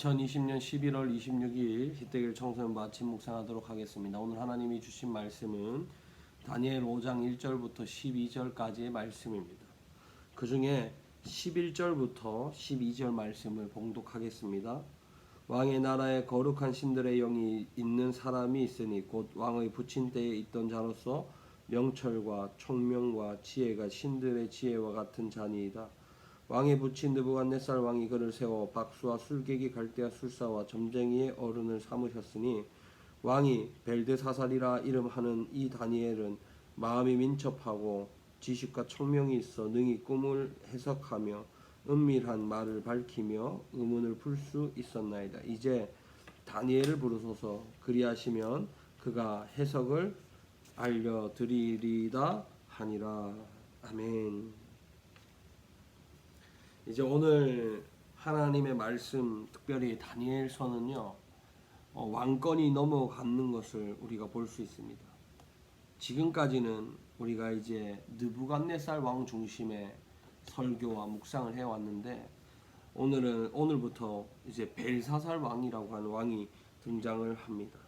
2020년 11월 26일 희대길 청소년 마침 묵상하도록 하겠습니다. 오늘 하나님이 주신 말씀은 다니엘 5장 1절부터 12절까지의 말씀입니다. 그 중에 11절부터 12절 말씀을 봉독하겠습니다. 왕의 나라에 거룩한 신들의 영이 있는 사람이 있으니 곧 왕의 부친 때에 있던 자로서 명철과 총명과 지혜가 신들의 지혜와 같은 자니이다. 왕의 부친 느부갓네살 왕이 그를 세워 박수와 술객이 갈대아 술사와 점쟁이의 어른을 삼으셨으니 왕이 벨드사살이라 이름하는 이 다니엘은 마음이 민첩하고 지식과 총명이 있어 능히 꿈을 해석하며 은밀한 말을 밝히며 의문을 풀 수 있었나이다. 이제 다니엘을 부르소서. 그리하시면 그가 해석을 알려드리리다 하니라. 아멘. 이제 오늘 하나님의 말씀, 특별히 다니엘서는요, 왕권이 넘어가는 것을 우리가 볼 수 있습니다. 지금까지는 우리가 이제 느부갓네살 왕 중심의 설교와 묵상을 해왔는데, 오늘부터 이제 벨사살 왕이라고 하는 왕이 등장을 합니다.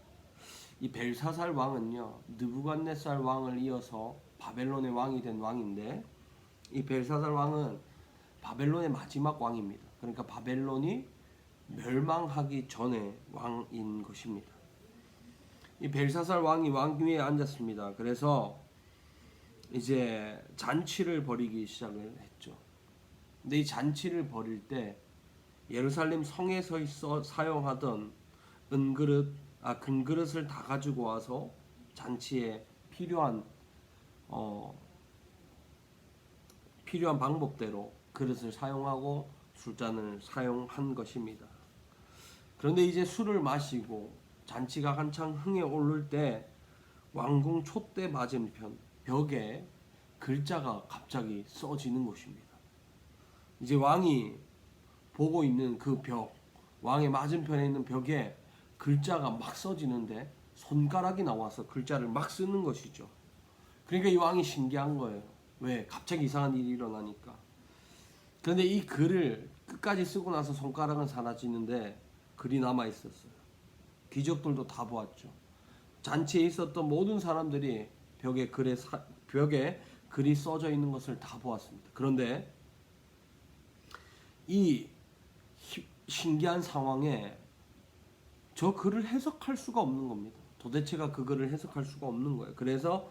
이 벨사살 왕은요, 느부갓네살 왕을 이어서 바벨론의 왕이 된 왕인데, 이 벨사살 왕은 바벨론의 마지막 왕입니다. 그러니까 바벨론이 멸망하기 전에 왕인 것입니다. 이 벨사살 왕이 왕위에 앉았습니다. 그래서 이제 잔치를 벌이기 시작을 했죠. 근데 이 잔치를 벌일 때 예루살렘 성에서 사용하던 금그릇을 다 가지고 와서 잔치에 필요한 방법대로 그릇을 사용하고 술잔을 사용한 것입니다. 그런데 이제 술을 마시고 잔치가 한창 흥에 오를 때 왕궁 촛대 맞은편 벽에 글자가 갑자기 써지는 것입니다. 이제 왕이 보고 있는 그 벽, 왕의 맞은편에 있는 벽에 글자가 막 써지는데 손가락이 나와서 글자를 막 쓰는 것이죠. 그러니까 이 왕이 신기한 거예요. 왜? 갑자기 이상한 일이 일어나니까. 그런데 이 글을 끝까지 쓰고 나서 손가락은 사라지는데 글이 남아 있었어요. 귀족들도 다 보았죠. 잔치에 있었던 모든 사람들이 벽에 글이 써져 있는 것을 다 보았습니다. 그런데 이 신기한 상황에 저 글을 해석할 수가 없는 겁니다. 도대체가 그 글을 해석할 수가 없는 거예요. 그래서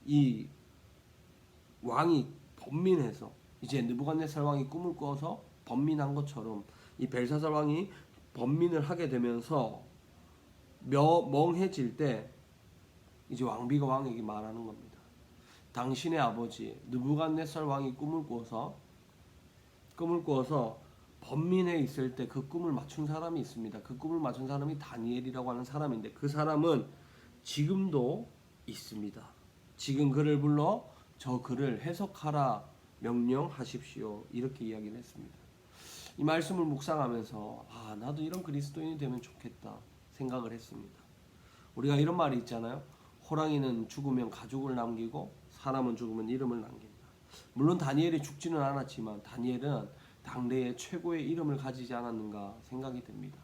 이 왕이 번민해서 이제 느부갓네살 왕이 꿈을 꿔서 번민한 것처럼 이 벨사살 왕이 번민을 하게 되면서 멍해질 때 이제 왕비가 왕에게 말하는 겁니다. 당신의 아버지 느부갓네살 왕이 꿈을 꾸어서 번민해 있을 때 그 꿈을 맞춘 사람이 있습니다. 그 꿈을 맞춘 사람이 다니엘이라고 하는 사람인데 그 사람은 지금도 있습니다. 지금 그를 불러 저 글을 해석하라 명령하십시오. 이렇게 이야기를 했습니다. 이 말씀을 묵상하면서 나도 이런 그리스도인이 되면 좋겠다 생각을 했습니다. 우리가 이런 말이 있잖아요. 호랑이는 죽으면 가죽을 남기고 사람은 죽으면 이름을 남긴다. 물론 다니엘이 죽지는 않았지만 다니엘은 당대의 최고의 이름을 가지지 않았는가 생각이 됩니다.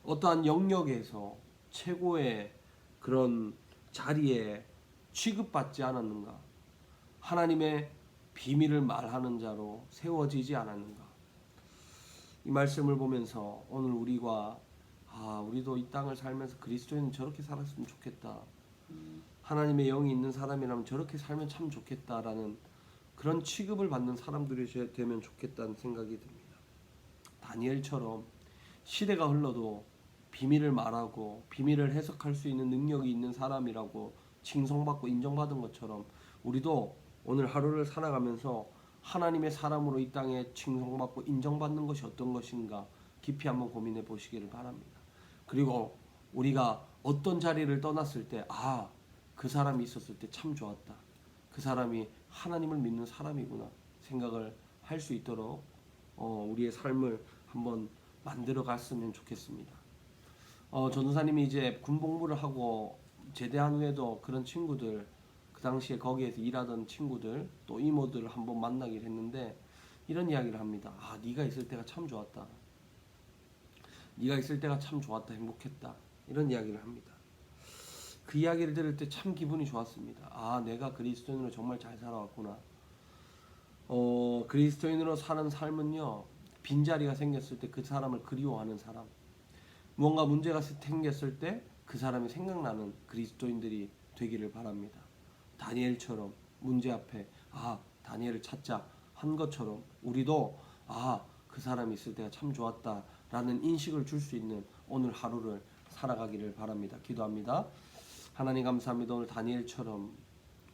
어떠한 영역에서 최고의 그런 자리에 취급받지 않았는가? 하나님의 비밀을 말하는 자로 세워지지 않았는가? 이 말씀을 보면서 오늘 우리도 이 땅을 살면서 그리스도인은 저렇게 살았으면 좋겠다. 하나님의 영이 있는 사람이라면 저렇게 살면 참 좋겠다라는 그런 취급을 받는 사람들이 되면 좋겠다는 생각이 듭니다. 다니엘처럼 시대가 흘러도 비밀을 말하고 비밀을 해석할 수 있는 능력이 있는 사람이라고 칭송받고 인정받은 것처럼 우리도 오늘 하루를 살아가면서 하나님의 사람으로 이 땅에 칭송받고 인정받는 것이 어떤 것인가 깊이 한번 고민해 보시기를 바랍니다. 그리고 우리가 어떤 자리를 떠났을 때 그 사람이 있었을 때 참 좋았다. 그 사람이 하나님을 믿는 사람이구나 생각을 할 수 있도록 우리의 삶을 한번 만들어 갔으면 좋겠습니다. 전도사님이 이제 군복무를 하고 제대한 후에도 그런 친구들 그 당시에 거기에서 일하던 친구들 또 이모들을 한번 만나기를 했는데 이런 이야기를 합니다. 네가 있을 때가 참 좋았다. 네가 있을 때가 참 좋았다, 행복했다, 이런 이야기를 합니다. 그 이야기를 들을 때 참 기분이 좋았습니다. 아, 내가 그리스도인으로 정말 잘 살아왔구나. 그리스도인으로 사는 삶은요, 빈자리가 생겼을 때 그 사람을 그리워하는 사람, 무언가 문제가 생겼을 때 그 사람이 생각나는 그리스도인들이 되기를 바랍니다. 다니엘처럼 문제 앞에 다니엘을 찾자 한 것처럼 우리도 그 사람이 있을 때가 참 좋았다라는 인식을 줄 수 있는 오늘 하루를 살아가기를 바랍니다. 기도합니다. 하나님 감사합니다. 오늘 다니엘처럼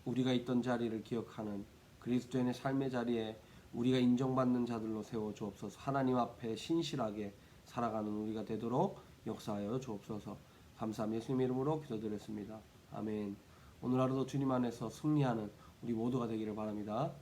우리가 있던 자리를 기억하는 그리스도인의 삶의 자리에 우리가 인정받는 자들로 세워 주옵소서. 하나님 앞에 신실하게 살아가는 우리가 되도록 역사하여 주옵소서. 감사함 예수님의 이름으로 기도드렸습니다. 아멘. 오늘 하루도 주님 안에서 승리하는 우리 모두가 되기를 바랍니다.